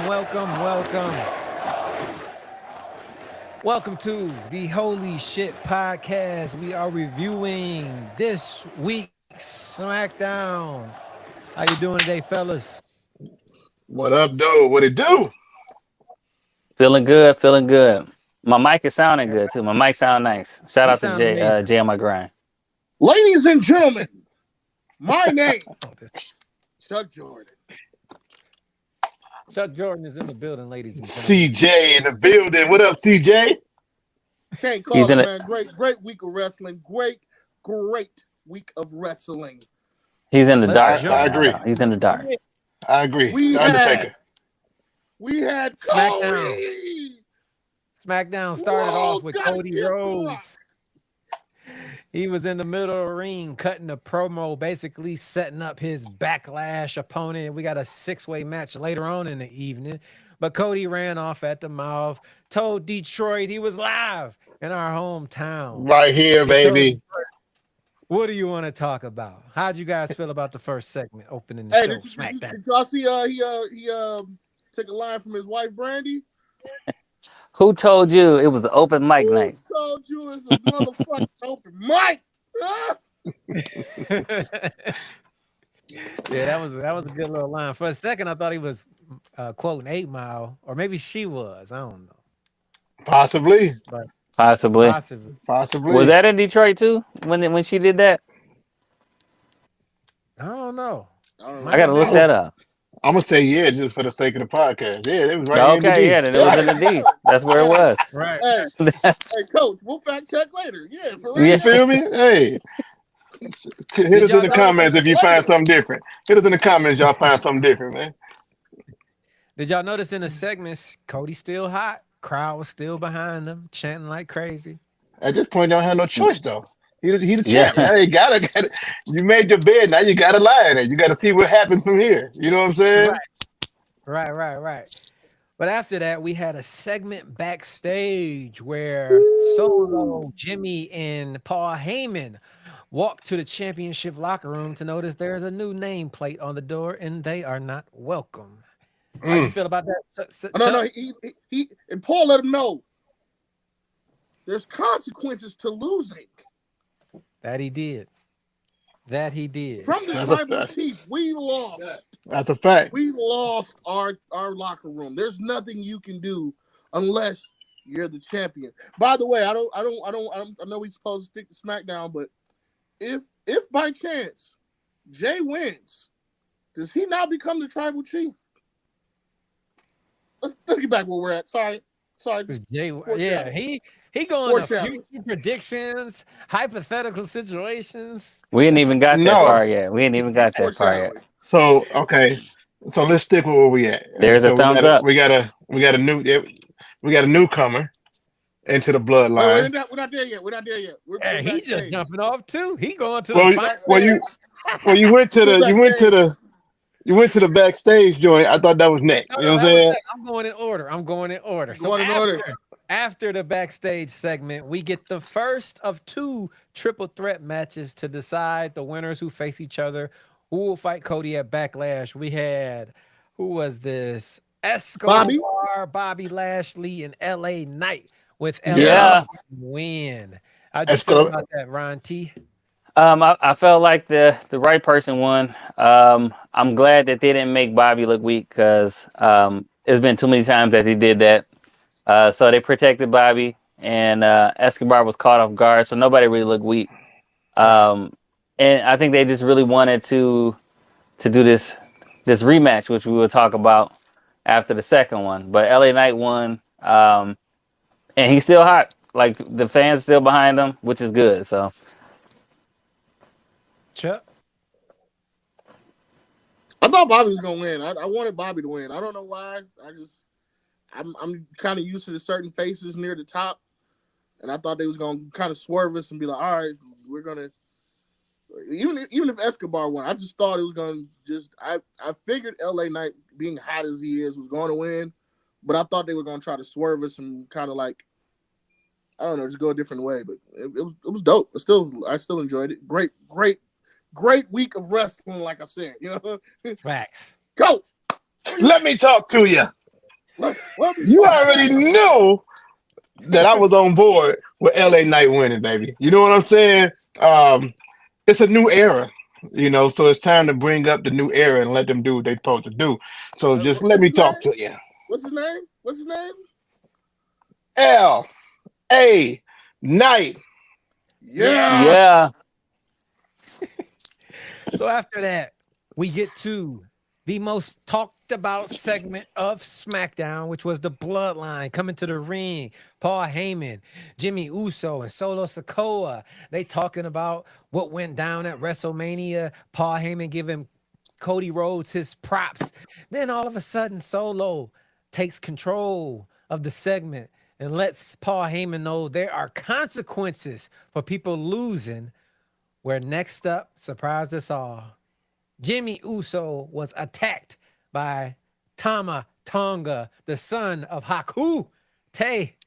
Welcome to the Holy Shhh Podcast. We are reviewing this week's SmackDown. How you doing today, fellas? What up, though? What it do? Feeling good, feeling good. My mic is sounding good too. My mic sound nice. Shout You out to sound amazing. Jay on my grind. Ladies and gentlemen, my name, Chuck Jordan. Chuck Jordan is in the building, ladies and gentlemen. CJ in the building. What up, CJ? Can't call He's it, in it. man. Great week of wrestling. Great week of wrestling. He's in the dark. I agree. He's in the dark. I agree. We The Undertaker. had SmackDown. Cody. SmackDown started off with Gotta Cody give Rhodes. He was in the middle of the ring cutting a promo, basically setting up his backlash opponent. We got a 6-way match later on in the evening. But Cody ran off at the mouth, told Detroit he was live in our hometown. Right here, baby. What do you want to talk about? How'd you guys feel about the first segment opening the show, Did SmackDown? y'all see he took a line from his wife Brandy? Who told you it was an open mic Who night? told you it's a motherfucking open mic? Yeah, that was a good little line. For a second, I thought he was quoting 8 Mile, or maybe she was. I don't know. Possibly. Possibly. Possibly. Was that in Detroit too? When she did that? I don't know. I gotta look that up. I'm going to say yeah, just for the sake of the podcast. Yeah, it was right here in the Okay, D. yeah, then it was in the D. That's where it was. Right. Hey, Coach, we'll fact check later. Yeah, for real. Yeah. You feel me? Hey. Hit us y'all in the notice comments if you it? find something different. Hit us in the comments y'all find something different, man. Did y'all notice in the segments, Cody's still hot? Crowd was still behind him, chanting like crazy. At this point, don't have no choice, though. He the Yeah. champ. Now you gotta, you made your bed. Now you got to lie in it. You got to see what happens from here. You know what I'm saying? Right. But after that, we had a segment backstage where Solo, Jimmy, and Paul Heyman walked to the championship locker room to notice there's a new nameplate on the door and they are not welcome. How you feel about that? No. He and Paul let him know there's consequences to losing. That he did. From the That's a tribal fact. chief, we lost. That's a fact. We lost our locker room. There's nothing you can do unless you're the champion. By the way, I know we're supposed to stick to SmackDown, but if by chance Jay wins, does he now become the tribal chief? Let's get back where we're at. Sorry. Yeah, he going to future predictions, hypothetical situations. We ain't even got that No. far yet. We ain't even got that far yet. So okay, so let's stick with where we at. There's so a thumbs up. We got a newcomer into the bloodline. We're not there yet. We're Hey, he just backstage. jumping off too. He going to Well, the fight. you went to the backstage joint. I thought that was next. No, You know what that I'm was saying? it. I'm going in order. So Going in order. after the backstage segment, we get the first of 2 triple threat matches to decide the winners who face each other. Who will fight Cody at Backlash? We had, who was this? Escobar, Bobby Lashley, and LA Knight with LA Yeah. win. How'd you feel about that, Ron T? I felt like the right person won. I'm glad that they didn't make Bobby look weak because it's been too many times that he did that. So they protected Bobby, and Escobar was caught off guard, so nobody really looked weak. And I think they just really wanted to do this rematch, which we will talk about after the second one. But LA Knight won, and he's still hot. Like the fans still behind him, which is good. So. Chuck? I thought Bobby was gonna win. I wanted Bobby to win. I don't know why. I'm kind of used to the certain faces near the top, and I thought they was gonna kind of swerve us and be like, all right, we're gonna. Even if Escobar won, I just thought it was gonna I figured LA Knight, being hot as he is, was going to win, but I thought they were gonna try to swerve us and kind of like, I don't know, just go a different way. But it was dope. I still enjoyed it. Great week of wrestling, like I said. Facts. Coach, Let me talk to you. What You already knew that I was on board with LA Knight winning, baby. You know what I'm saying? It's a new era, so it's time to bring up the new era and let them do what they're supposed to do. So just let What's me his talk name? to you. What's his name? What's his name? LA Knight. Yeah. Yeah. So after that, we get to the most talked about segment of SmackDown, which was the Bloodline coming to the ring. Paul Heyman, Jimmy Uso, and Solo Sikoa. They talking about what went down at WrestleMania. Paul Heyman giving Cody Rhodes his props. Then all of a sudden, Solo takes control of the segment and lets Paul Heyman know there are consequences for people losing. Where next up, surprised us all, Jimmy Uso was attacked by Tama Tonga, the son of Haku.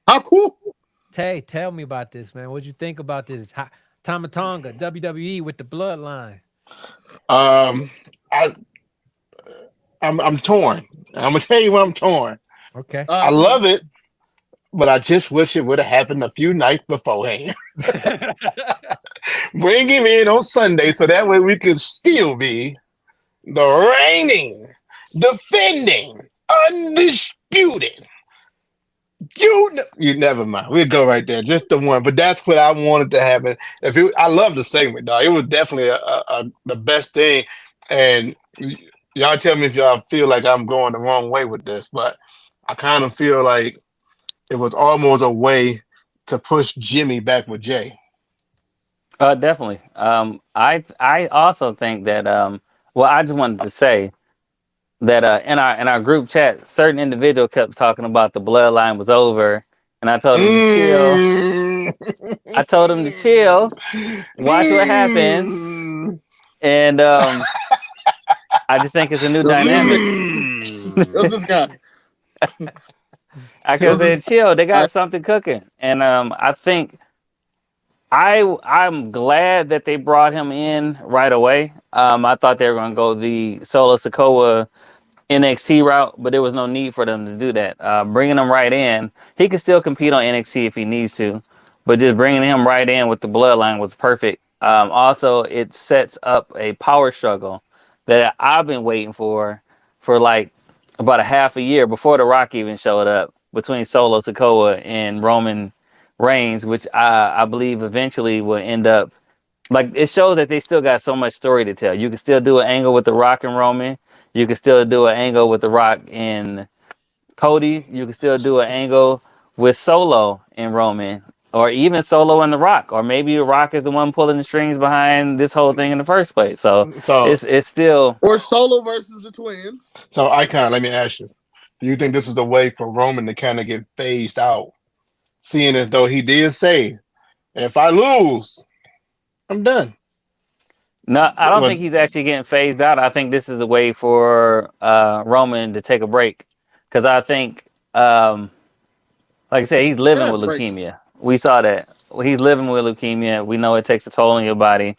How cool. Tell me about this, man. What'd you think about this? Tama Tonga, WWE with the bloodline. Um, I, I'm torn. I'm gonna tell you why I'm torn. Okay. I love it, but I just wish it would have happened a few nights beforehand. Bring him in on Sunday so that way we could still be the reigning, defending, undisputed. You never mind. We'll go right there. Just the one, but that's what I wanted to happen. I love the segment, dog. It was definitely the best thing. And y'all tell me if y'all feel like I'm going the wrong way with this, but I kind of feel like it was almost a way to push Jimmy back with Jay. Definitely. I also think that well, I just wanted to say that in our group chat, certain individual kept talking about the bloodline was over, and I told him to chill. Mm. I told him to chill, watch what happens, Mm. and I just think it's a new dynamic. What's this guy? I kept What's this saying, chill. They guy? got something cooking, and I think I'm glad that they brought him in right away. I thought they were going to go the Solo Sikoa NXT route, but there was no need for them to do that. Bringing him right in, he can still compete on NXT if he needs to, but just bringing him right in with the bloodline was perfect. Also, it sets up a power struggle that I've been waiting for like about a half a year before The Rock even showed up between Solo Sikoa and Roman Reigns, which I believe eventually will end up like it shows that they still got so much story to tell. You can still do an angle with The Rock and Roman. You can still do an angle with The Rock and Cody. You can still do an angle with Solo and Roman, or even Solo and The Rock, or maybe The Rock is the one pulling the strings behind this whole thing in the first place. So So, it's still Or Solo versus the Twins. Icon, let me ask you: do you think this is a way for Roman to kind of get phased out, seeing as though he did say, "If I lose, I'm done." no. I don't think Was he's actually getting phased out. I think this is a way for Roman to take a break because I think, like I said, he's living Yeah, with breaks. leukemia. We saw that. He's living with leukemia. We know it takes a toll on your body.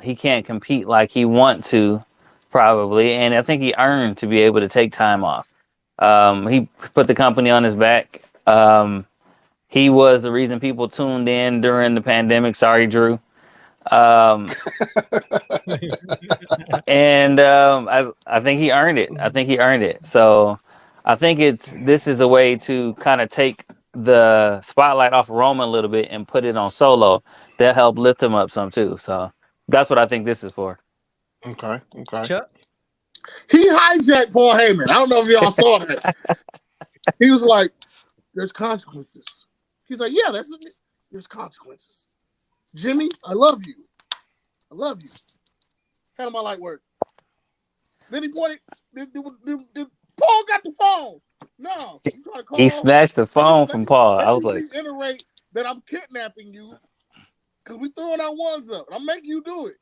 He can't compete like he want to, probably, and I think he earned to be able to take time off. He put the company on his back. He was the reason people tuned in during the pandemic. Sorry, Drew. Um, and I think he earned it. I think he earned it. So I think this is a way to kind of take the spotlight off Roman a little bit and put it on Solo. That help lift him up some too. So that's what I think this is for. okay. Chuck? He hijacked Paul Heyman. I don't know if y'all saw that. He was like, "There's consequences." He's like, "Yeah, there's consequences." Jimmy, I love you. I love you. Hand him my light work. Then he pointed. Did Paul got the phone? No, you trying to call? He snatched the phone from Paul. I Let was me like, reiterate that I'm kidnapping you because we throwing our ones up. I'm making you do it,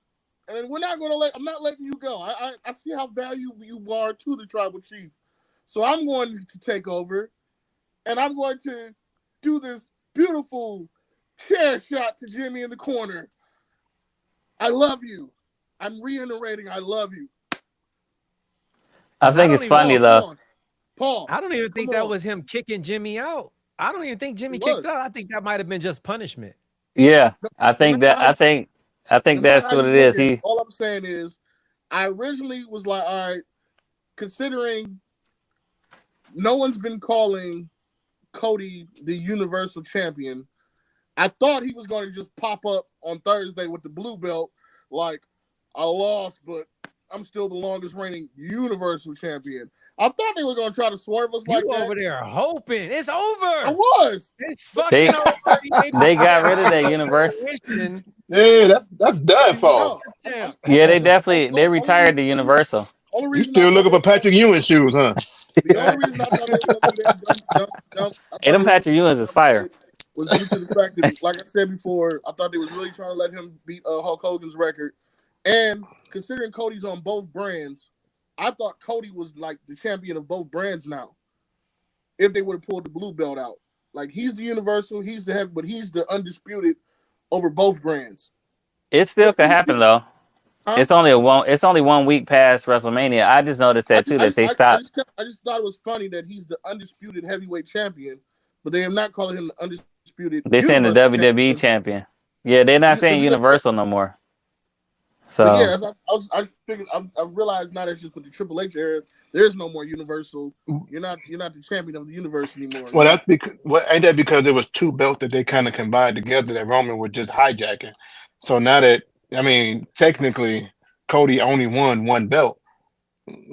and then we're not going to let. I'm not letting you go. I see how valuable you are to the tribal chief, so I'm going to take over, and I'm going to do this beautiful chair shot to Jimmy in the corner. I love you. I'm reiterating, I love you. I And not think it's only funny Roman, though. Come on. Paul, I don't even come think that on. was him kicking Jimmy out. I don't even think Jimmy It kicked was. out. I think that might have been just punishment. Yeah, I No think matter that how I think no matter that's how what you it look is. at it, He all I'm saying is, I originally was like, all right, considering no one's been calling Cody the Universal Champion, I thought he was going to just pop up on Thursday with the blue belt, like, I lost, but I'm still the longest reigning Universal Champion. I thought they were going to try to swerve us like You that. over there hoping it's I over. was. It's They fucking over. they got rid of that universe. Yeah, that's done for. No, I'm, Yeah, they only, definitely they only retired the reason, Universal. only You reason I still thought looking they for were going Patrick Ewing shoes, huh? the only reason I thought they were going to do that dump, I Hey, thought them they were Patrick Ewins is fire. was due to the fact that, like I said before, I thought they was really trying to let him beat Hulk Hogan's record. And considering Cody's on both brands, I thought Cody was like the champion of both brands now. If they would have pulled the blue belt out, like he's the Universal, he's the heavy, but he's the undisputed over both brands. It still could happen though. Huh? It's only 1 week past WrestleMania. I just noticed that too, that they stopped. I just thought it was funny that he's the undisputed heavyweight champion, but they are not calling him the undisputed. They saying the Universal WWE champion. Yeah, they're not saying Universal no more. So But yeah, I figured I've realized now that's just with the Triple H era, there's no more Universal. You're not the champion of the universe anymore. Well, that's because ain't that because there was two belts that they kind of combined together that Roman was just hijacking. So now that technically Cody only won one belt,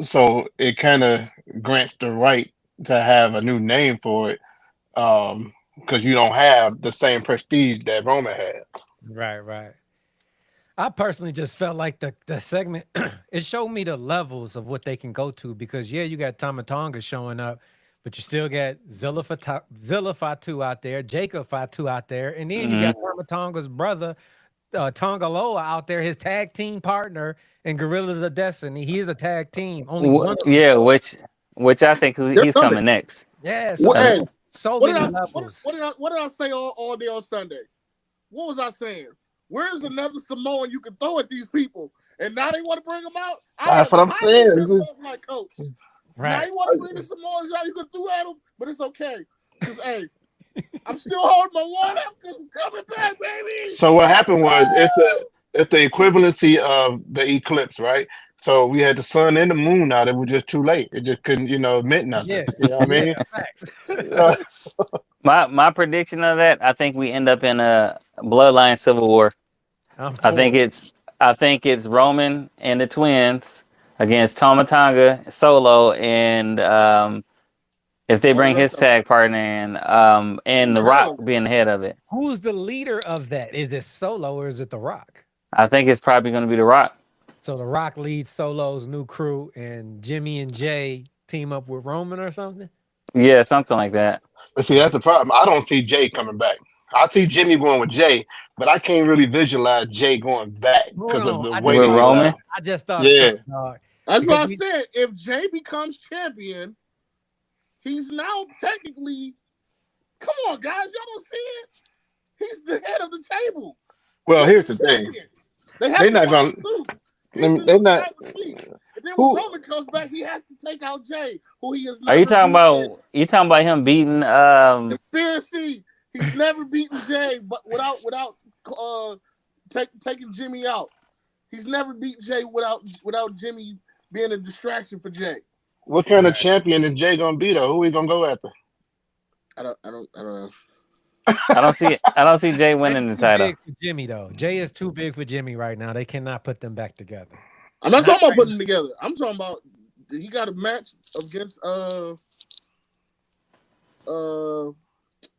so it kind of grants the right to have a new name for it, because you don't have the same prestige that Roman had. Right. I personally just felt like the segment it showed me the levels of what they can go to because you got Tama Tonga showing up, but you still got Zilla Fatu out there, Jacob Fatu out there, and then you got Tama Tonga's brother, Tonga Loa out there, his tag team partner, and Gorillas of Destiny. He is a tag team. Only one of them. yeah, which I think he's coming next. Yeah, so what many did levels. What did I say all day on Sunday? What was I saying? Where's another Samoan you can throw at these people? And now they want to bring them out? That's what I'm saying. Like, coach. Right. Now you want to bring the Samoans out, you can throw at them, but it's okay. Because, hey, I'm still holding my one up because I'm coming back, baby. So what happened was it's the equivalency of the eclipse, right? So we had the sun and the moon out. It was just too late. It just couldn't, meant nothing. Yeah. You know what I mean? Facts. My prediction of that, I think we end up in a bloodline civil war. I think it's Roman and the twins against Tama Tonga Solo, and if they bring his tag partner in, and The Rock being the head of it. Who's the leader of that? Is it Solo or is it The Rock? I think it's probably going to be The Rock. So The Rock leads Solo's new crew, and Jimmy and Jay team up with Roman or something? Yeah, something like that. But see, that's the problem. I don't see Jay coming back. I see Jimmy going with Jay, but I can't really visualize Jay going back because of the way with Roman. I just thought, dog. That's what I said. If Jay becomes champion, he's now technically. Come on, guys, y'all don't see it. He's the head of the table. Well, here's the thing. They're not going. They're not. And then when Roman comes back, he has to take out Jay, who he is. Are you talking about? You talking about him beating? Conspiracy. He's never beaten Jay, but without taking Jimmy out. He's never beat Jay without Jimmy being a distraction for Jay. What kind of champion is Jay gonna be though? Who he gonna go after? I don't know. I don't see Jay winning the title. Big for Jimmy though. Jay is too big for Jimmy right now. They cannot put them back together. I'm not talking about putting them together. I'm talking about he got a match against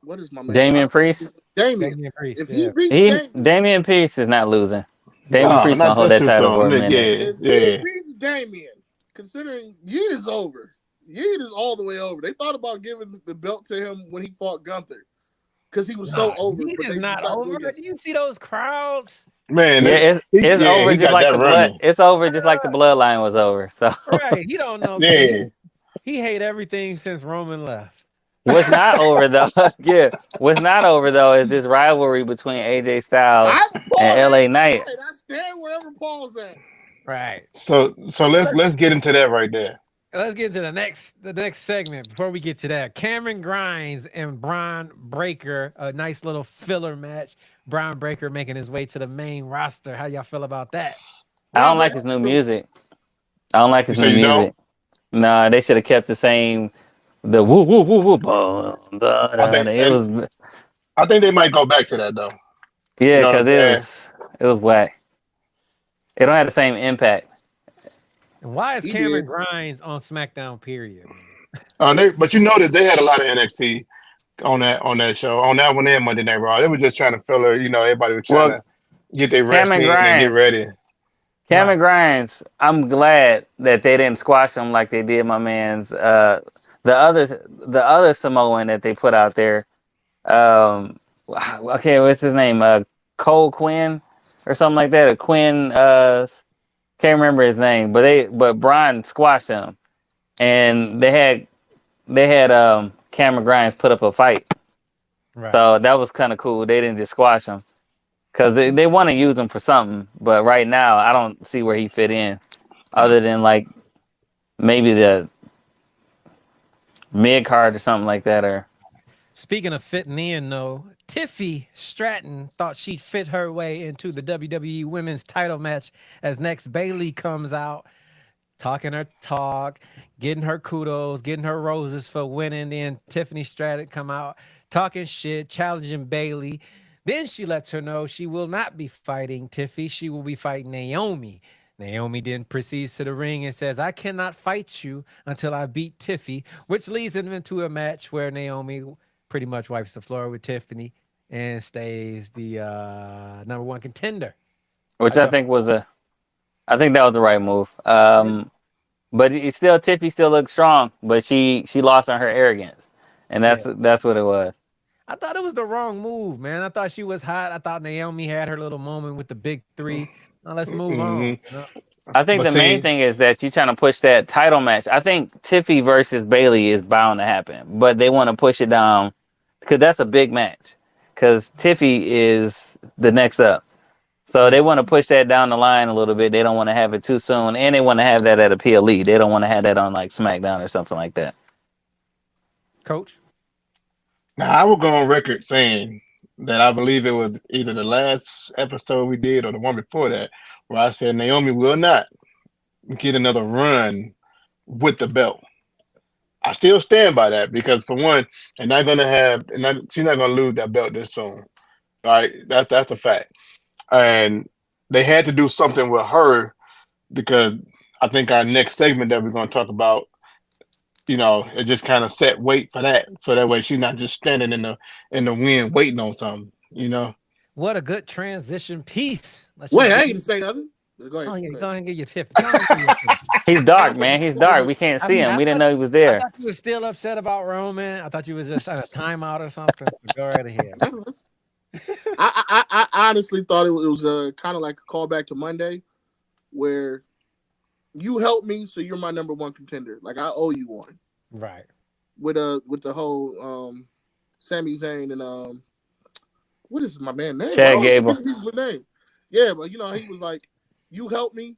what is my man? Damian Priest. Damian Priest. If he beats Damian Priest is not losing. Damian Priest gonna hold that title for a minute. If he beats Damian, considering Yeet is over. Yeet is all the way over. They thought about giving the belt to him when he fought Gunther. Because he was so over. Yeet is not over. Do you see those crowds? Man, yeah, it's over just like the blood. It's over just like the bloodline was over. So right, he don't know. Yeah. He hate everything since Roman left. What's not over though? What's not over though is this rivalry between AJ Styles and LA Knight. I stand wherever Paul's at. Right. So let's get into that right there. Let's get to the next segment. Before we get to that, Cameron Grimes and Braun Breaker, a nice little filler match. Braun Breaker making his way to the main roster. How y'all feel about that? I Brown don't like Breaker. his new music. I don't like You his say new you don't? music. Nah, they should have kept the same. The woo woo woo woo. I think, It and was I think they might go back to that though. You yeah, know what because I'm saying? it was whack. It don't have the same impact. And why is He Cameron did. Grimes on SmackDown? Period, man. But you notice they had a lot of NXT on that show on that one and Monday Night Raw. They were just trying to fill her. Everybody was trying Well, to get their rest Cameron in and get Grimes, ready. Right. Cameron Grimes. I'm glad that they didn't squash him like they did my man's the other Samoan that they put out there. Um, okay, what's his name? Cole Quinn or something like that. A Quinn. Can't remember his name, but Brian squashed him, and they had Cameron Grimes put up a fight, Right. so that was kind of cool. They didn't just squash him because they want to use him for something, but right now I don't see where he fit in, other than like maybe the mid card or something like that. Or Speaking of fitting in, though, Tiffy Stratton thought she'd fit her way into the WWE Women's Title match as next Bailey comes out, talking her talk, getting her kudos, getting her roses for winning. Then Tiffany Stratton come out talking shit, challenging Bailey. Then she lets her know she will not be fighting Tiffy. She will be fighting Naomi. Naomi then proceeds to the ring and says, I cannot fight you until I beat Tiffy, which leads them into a match where Naomi pretty much wipes the floor with Tiffany and stays the number one contender. which I think I think that was the right move. But it's still Tiffy still looks strong, but she lost on her arrogance, and that's what it was. I thought it was the wrong move, man. I thought she was hot. I thought Naomi had her little moment with the big three. Now let's move on. Hmm. I think But the main see, thing is that you're trying to push that title match. I think Tiffy versus Bailey is bound to happen, but they want to push it down because that's a big match. Because Tiffy is the next up, so they want to push that down the line a little bit. They don't want to have it too soon, and they want to have that at a PLE. They don't want to have that on like SmackDown or something like that. Coach. now I will go on record saying that I believe it was either the last episode we did or the one before that where I said Naomi will not get another run with the belt. I still stand by that because for one, she's not gonna lose that belt this soon. Right? That's a fact. And they had to do something with her because I think our next segment that we're gonna talk about, it just kind of set weight for that. So that way she's not just standing in the wind waiting on something. What a good transition piece. Let's Wait, just I get ain't gonna say nothing. Go ahead. Oh, yeah, Go go ahead. ahead and get your tip. Go ahead and get your tip. He's dark, man. He's dark. We can't I see mean, him. I We didn't thought know he was I there. thought you were still upset about Roman. I thought you was just on a timeout or something. But go right ahead. I honestly thought it was kind of like a callback to Monday, where you helped me, so you're my number one contender. Like I owe you one. Right. With the whole Sami Zayn and what is my man name? Chad Gable. His name. Yeah, but he was like, you helped me,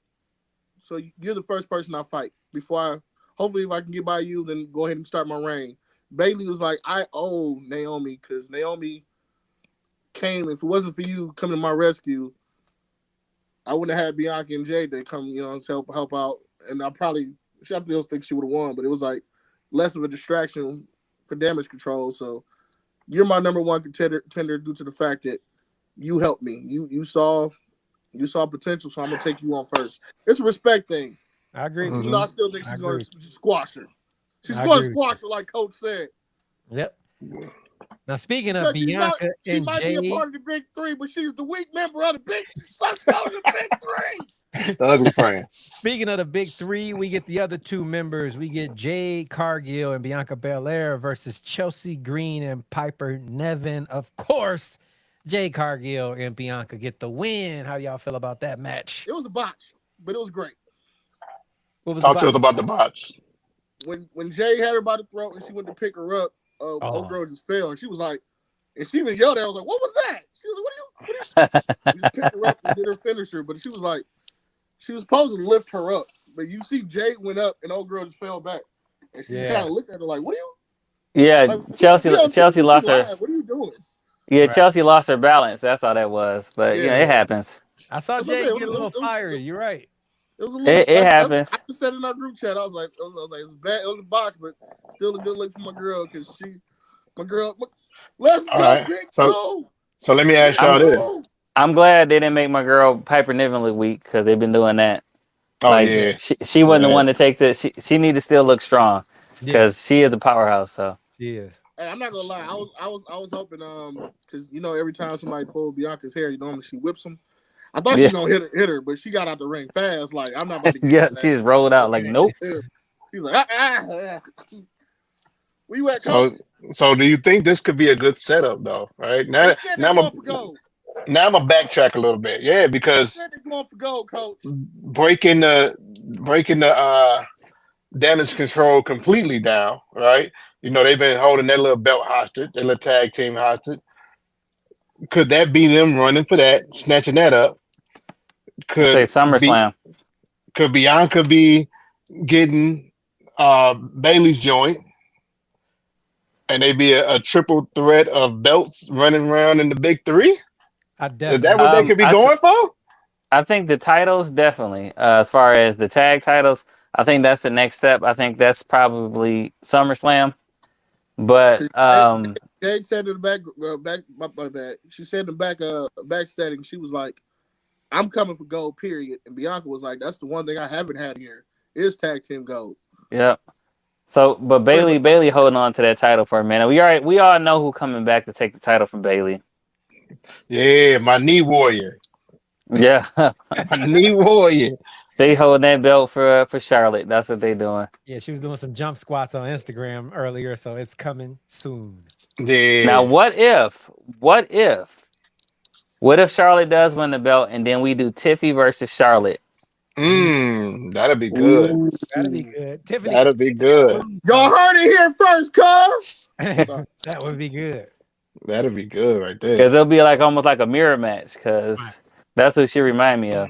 so you're the first person I fight. Hopefully if I can get by you, then go ahead and start my reign. Bailey was like, I owe Naomi because Naomi came. If it wasn't for you coming to my rescue, I wouldn't have had Bianca and Jay to come, to help out. And I still think she would have won, but it was like less of a distraction for damage control. So you're my number one contender due to the fact that you helped me. You saw potential, so I'm gonna take you on first. It's a respect thing. I agree. Mhm. I still think she's going to squash her. She's I going agree to with squash her, like Coach said. Yep. Now speaking of She Bianca and might be a Jay, part of the big three, but she's the weak member of the big. Let's go to the big three. The ugly friend. speaking of the big three, we get the other two members. We get Jade Cargill and Bianca Belair versus Chelsea Green and Piper Nevin. Of course, Jade Cargill and Bianca get the win. How y'all feel about that match? It was a botch, but it was great. What was Talk to about? us about the bots. When Jay had her by the throat and she went to pick her up, old girl just fell, and she was like, and she even yelled at her, I was like, what was that? She was like, what are you? We just picked her up and did her finisher, but she was like, she was supposed to lift her up, but you see Jade went up and old girl just fell back, and she just Yeah. kind of looked at her like, "What are you?" Yeah, Like, Chelsea we on Chelsea TV lost her. live. What are you doing? Yeah, Right. Chelsea lost her balance. That's all that was. But Yeah. it happens. I saw That's what I'm Jay saying. get a little fiery. You're right. It was a little. It happens. I just said in our group chat, I was like, it was bad. It was a box, but still a good look for my girl because my girl. Let's All go, right. Big So Toe. so let me ask y'all this. I'm glad they didn't make my girl Piper Niven look weak because they've been doing that. Oh Like yeah. she wasn't the Yeah. one to take the. She need to still look strong Yeah, because she is a powerhouse. So she is. Hey, I'm not gonna lie. I was hoping because every time somebody pulled Bianca's hair, normally she whips them. I thought she was gonna hit her, but she got out the ring fast. Like I'm not about to get yeah, into that. she just rolled out like nope. She's like, Where you at, So coach? so do you think this could be a good setup though? Right now, They said they're going for gold. now I'm gonna backtrack a little bit. Yeah, They because said they're going for gold, coach. breaking the damage control completely down. Right. They've been holding that little belt hostage, that little tag team hostage. Could that be them running for that, snatching that up? I say Could be SummerSlam. could Bianca be getting Bailey's joint, and they be a triple threat of belts running around in the big three? I Is that definitely. what they could be going for? I think the titles definitely. As far as the tag titles, I think that's the next step. I think that's probably SummerSlam. But Jade said in the back, my bad. She said in the back setting, she was like, "I'm coming for gold." Period. And Bianca was like, "That's the one thing I haven't had here is tag team gold." yeah. So, but Bailey holding on to that title for a minute. We all know who coming back to take the title from Bailey. Yeah, my knee warrior. Yeah, My knee warrior. they holding that belt for Charlotte. That's what they doing. Yeah, she was doing some jump squats on Instagram earlier, so it's coming soon. Now, Yeah. what if Charlotte does win the belt and then we do Tiffy versus Charlotte? That'd be good. Ooh. That'd be good. Tiffany, That'd be good. Y'all heard it here first, cuz. that would be good. That'd be good right there. Because it'll be like almost like a mirror match. Because that's what she remind me of.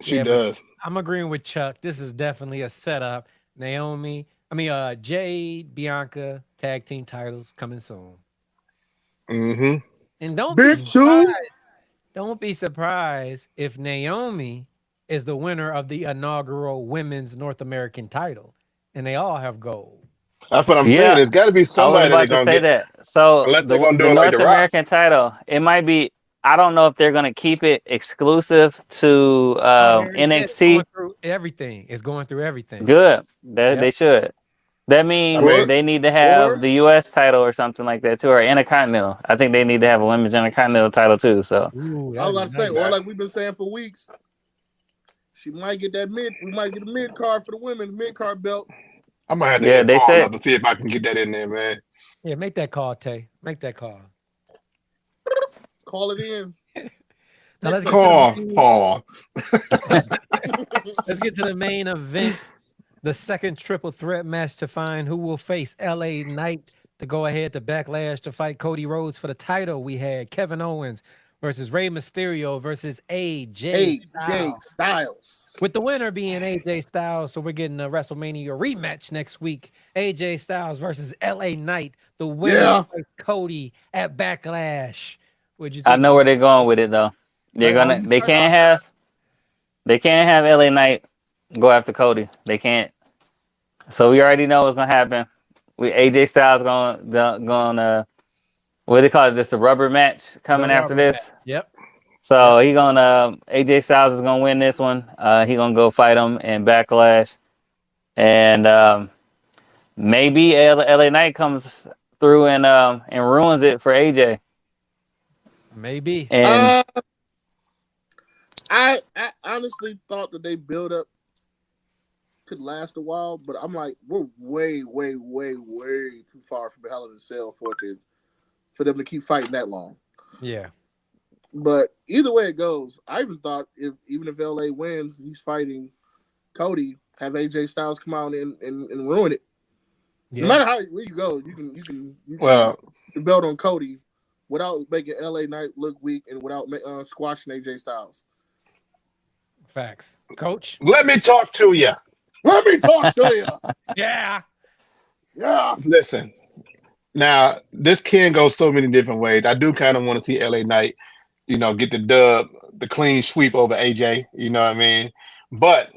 She Yeah, but does. I'm agreeing with Chuck. This is definitely a setup. Jade, Bianca, tag team titles coming soon. Mm-hmm. And Big two. don't be surprised if Naomi is the winner of the inaugural women's North American title, and they all have gold. That's what I'm Yeah, saying. There's got to be I was somebody about they're to gonna say get, that. So unless they're gonna do the it like North The Rock. American title, it might be. I don't know if they're gonna keep it exclusive to Oh, they already said it's going NXT. through everything. It's going through everything. Good. That Yep. they should. That I means mean, they need to Or have the U.S. title or something like that too, or Intercontinental. I think they need to have a women's Intercontinental title too. So Ooh, I was that'd about be to say, nice. or like we've been saying for weeks, she might get that mid. We might get a mid card for the women, mid card belt. I might have to yeah, hit they Paul said up to see if I can get that in there, man. Yeah, make that call, Tay. Make that call. Call it in. Now let's get Call Paul. let's get to the main event. The second triple threat match to find who will face LA Knight to go ahead to Backlash to fight Cody Rhodes for the title. We had Kevin Owens versus Rey Mysterio versus AJ Styles. Styles. With the winner being AJ Styles, so we're getting a WrestleMania rematch next week. AJ Styles versus LA Knight. The winner Yeah. fights Cody at Backlash. What'd you I think? know where they're going with it though. They're Right. gonna. They can't have LA Knight go after Cody. They can't. So we already know what's gonna happen. AJ Styles going what do they call it? This the rubber match coming The after rubber this. match. Yep. So he gonna AJ Styles is gonna win this one. He gonna go fight him in Backlash, and maybe LA Knight comes through and ruins it for AJ. Maybe. And I honestly thought that they build up could last a while, but I'm like, we're way too far from Hell in a Cell for them to keep fighting that long. Yeah. But either way it goes, I even thought even if LA wins, he's fighting Cody, have AJ Styles come out and ruin it. Yeah. No matter where you go, you can Well, belt on Cody without making LA Knight look weak and without squashing AJ Styles. Facts. Coach? Let me talk to you. Let me talk to you. Yeah. Yeah. Listen, now this can go so many different ways. I do kind of want to see LA Knight, get the dub, the clean sweep over AJ. You know what I mean? But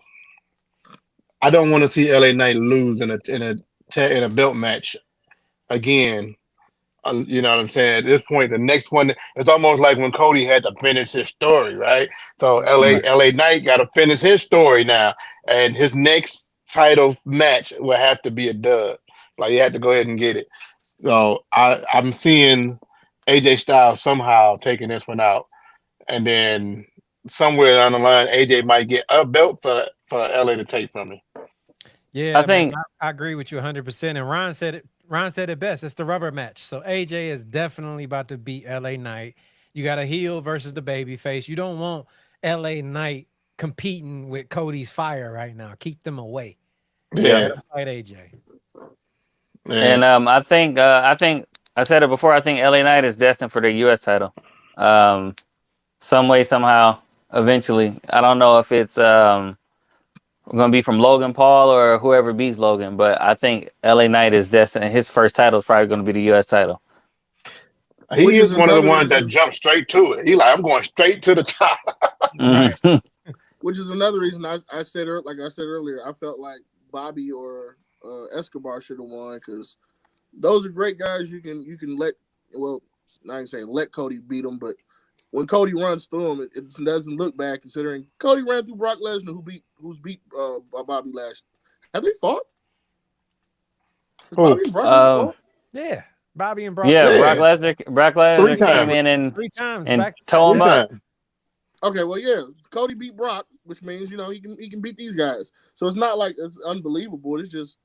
I don't want to see LA Knight lose in a belt match again. You know what I'm saying? At this point, the next one, it's almost like when Cody had to finish his story, right? So Right. LA Knight got to finish his story now, and his next title match will have to be a dub. Like, you have to go ahead and get it. So I'm seeing AJ Styles somehow taking this one out, and then somewhere down the line, AJ might get a belt for LA to take from me. Yeah, I man, think I agree with you 100%. And Ron said it. Ron said it best. It's the rubber match. So AJ is definitely about to beat LA Knight. You got a heel versus the baby face. You don't want LA Knight competing with Cody's fire right now. Keep them away. yeah. Yeah, Let him fight AJ. And yeah. I think I said it before. I think LA Knight is destined for the U.S. title, some way, somehow, eventually. I don't know if it's going to be from Logan Paul or whoever beats Logan, but I think LA Knight is destined. His first title is probably going to be the U.S. title. He Which is is one of the another ones that reason. jump straight to it. He like, I'm going straight to the top. Right. Mhm. Which is another reason I said, like I said earlier, I felt like Bobby or Escobar should have won, because those are great guys. You can let, well, not even saying let Cody beat them, but when Cody runs through him, it doesn't look bad, considering Cody ran through Brock Lesnar, who's beat Bobby last. Have they fought? Has Oh, Bobby and Brock ever fought? Yeah. Bobby and Brock Yeah, Lesnar Brock yeah, Lesnar. Brock 3 Lesnar came times. in three times and back to back. tore him 3 up. times. Okay, well, yeah, Cody beat Brock, which means he can beat these guys. So it's not like it's unbelievable. It's just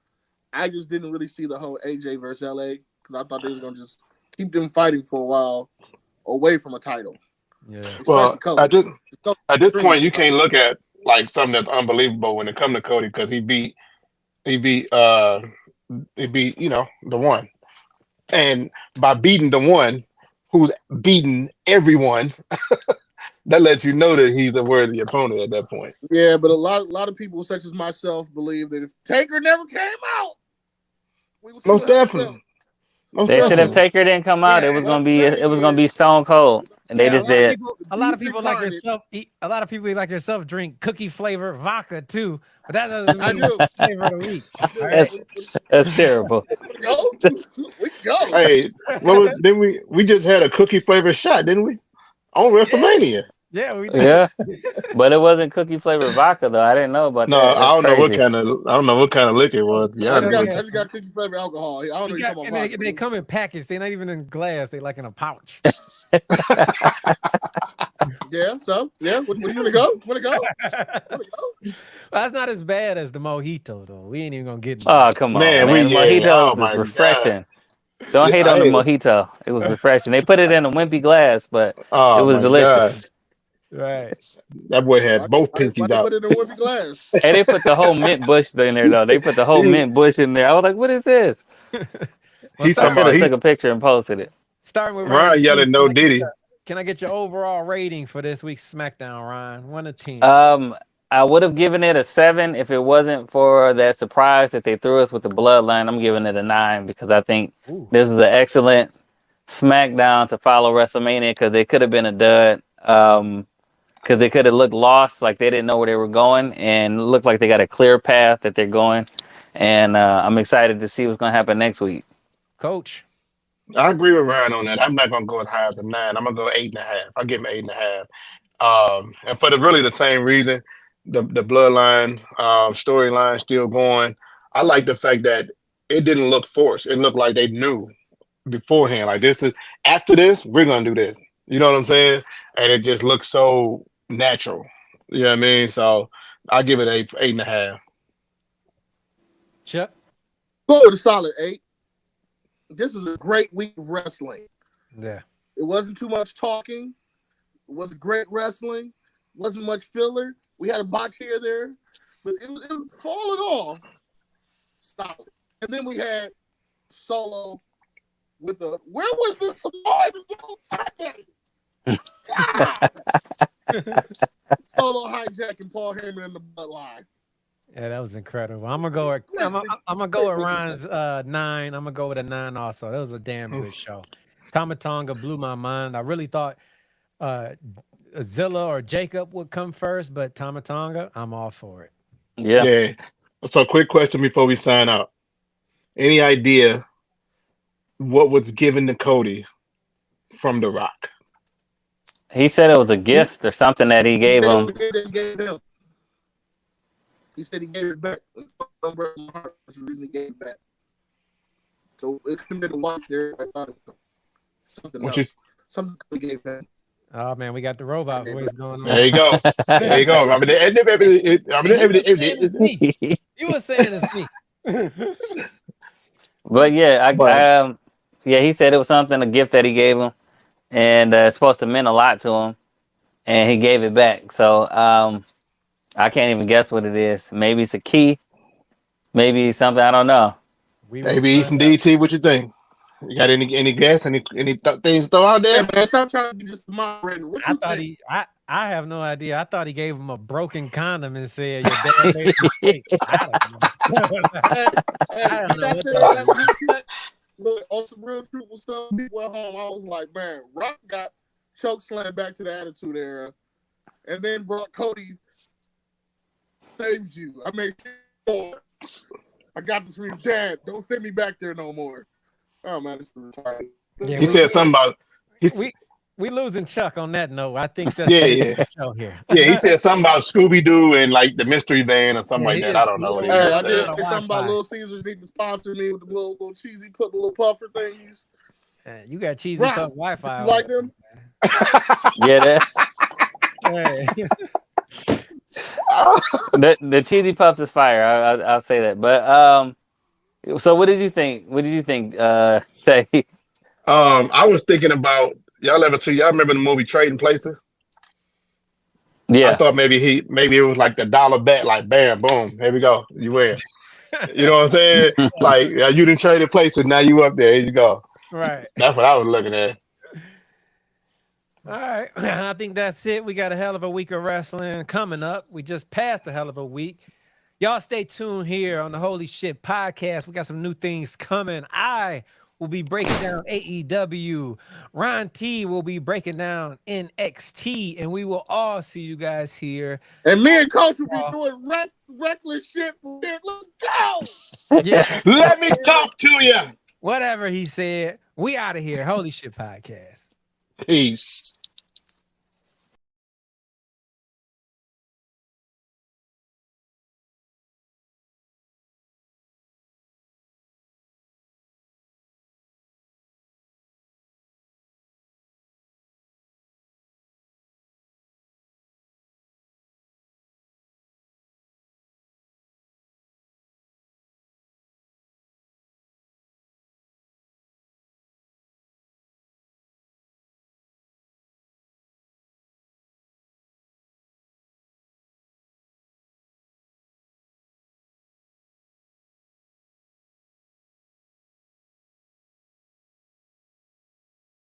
I just didn't really see the whole AJ versus LA, because I thought they was gonna just keep them fighting for a while away from a title, Yeah. especially Well, Cody. Cody's at this extremely point, you tough. can't look at like something that's unbelievable when it comes to Cody, because he beat the one, and by beating the one who's beating everyone, that lets you know that he's a worthy opponent at that point. Yeah, but a lot of people, such as myself, believe that if Taker never came out, we would still Most have the belt. definitely, most They said if definitely. Taker didn't come out, Yeah. it was What gonna I'm be saying is, Stone Cold, and they Yeah, the just did. a lot of beast people like incarnate. yourself eat. A lot of people like yourself drink cookie flavor vodka too, but that doesn't I mean do. flavor of the week. I All do. right. That's that's terrible. We go. We go. Hey, then we just had a cookie flavored shot, didn't we? On Yeah, WrestleMania. yeah, we did. Yeah, but it wasn't cookie flavored vodka though. I didn't know about No, that. That's crazy. I don't know what kind of liquor it was, to be You honest know, with yeah. I just got cookie flavor alcohol. I don't know You you got, talking and about they, vodka. they come in packets. They're not even in glass. They like in a pouch. Yeah, so yeah, what you wanna go? Wanna go? Well, Wanna go? that's not as bad as the mojito though. We ain't even gonna get into Oh, that. come on, Man, man. oh Mojitos is my God. refreshing. Don't Yeah, hate on the hey, mojito. It was refreshing. They put it in a wimpy glass, but it oh was my God. delicious. Right. That boy Why, had both why pinkies they out. put it in a whippy glass? Hey, they put the whole mint bush in there though. They put the whole he mint bush in there. I was like, what is this? Well, he's I talking should about have took a picture and posted it. starting with Ryan Ryan G. yelling no Diddy. Can I get your overall rating for this week's SmackDown, Ryan? 1 to 10. I would have given it a 7 if it wasn't for that surprise that they threw us with the bloodline. I'm giving it a 9 because I think Ooh. this is an excellent SmackDown to follow WrestleMania, because they could have been a dud. Because they could have looked lost, like they didn't know where they were going, and looked like they got a clear path that they're going. And I'm excited to see what's going to happen next week. Coach. I agree with Ryan on that. I'm not gonna go as high as a 9. I'm gonna go 8.5. I'll give him 8.5. And for the same reason, the bloodline storyline still going. I like the fact that it didn't look forced. It looked like they knew beforehand. Like, this is after this, we're gonna do this. You know what I'm saying? And it just looks so natural. You know what I mean? So I give it 8.5. Chuck. Go with a solid 8. This is a great week of wrestling. Yeah. It wasn't too much talking. It was great wrestling. Wasn't much filler. We had a botch here there, but it was all in all solid. And then we had Solo with where was this Samoan Joe Sunday? God! Solo hijacking Paul Heyman in the bloodline. Yeah, that was incredible. I'm gonna go with Ron's 9. I'm gonna go with a 9 also. That was a damn good show. Tomatonga blew my mind. I really thought uh Zilla or Jacob would come first, but Tomatonga, I'm all for it. Yeah. Yeah. So, quick question before we sign out. Any idea what was given to Cody from The Rock? He said it was a gift or something that he gave him. He said he gave it back. That's the reason he gave it back. So it could have been a watch there. I thought it was something else. Something he gave back. Oh man, we got the robot voice going on. There you go. There you go. You were saying it's me. But yeah, yeah, he said it was something, a gift that he gave him, and it's supposed to mean a lot to him, and he gave it back. So I can't even guess what it is. Maybe it's a key. Maybe something, I don't know. Maybe from DT, what you think? You got any guess? Any things to throw out there? Yeah, man, stop trying to be just a moderator. What you think? I have no idea. I thought he gave him a broken condom and said your dad made a mistake. I don't know. Look, on some real truthful stuff, people at home, I was like, man, Rock got choke slammed back to the Attitude Era, and then brought Cody saves you. I made sure I got this from your dad. Don't send me back there no more. Oh man, it's retarded. Yeah, he said something about we losing Chuck on that note. I think that's the show here. Yeah, he said something about Scooby Doo and like the mystery van or something like that. I don't know what he I said. did say something about Little Caesars need to sponsor me with the little cheesy put the little puffer things. You got cheesy puff Wi-Fi. You like them? Yeah, the cheesy puffs is fire. I'll say that. But so what did you think? What did you think? Say. I was thinking about y'all remember the movie Trading Places? Yeah. I thought maybe it was like the dollar bet, like bam, boom, here we go, you win. You know what I'm saying? Like you didn't trade in places, now you up there, here you go. Right. That's what I was looking at. All right. I think that's it. We got a hell of a week of wrestling coming up. We just passed a hell of a week. Y'all stay tuned here on the Holy Shhh Podcast. We got some new things coming. I will be breaking down AEW. Ron T will be breaking down NXT, and we will all see you guys here. And me and Coach will be doing reckless shit for it. Let's go. Yeah. Let me talk to you. Whatever he said. We out of here. Holy Shhh Podcast. Peace.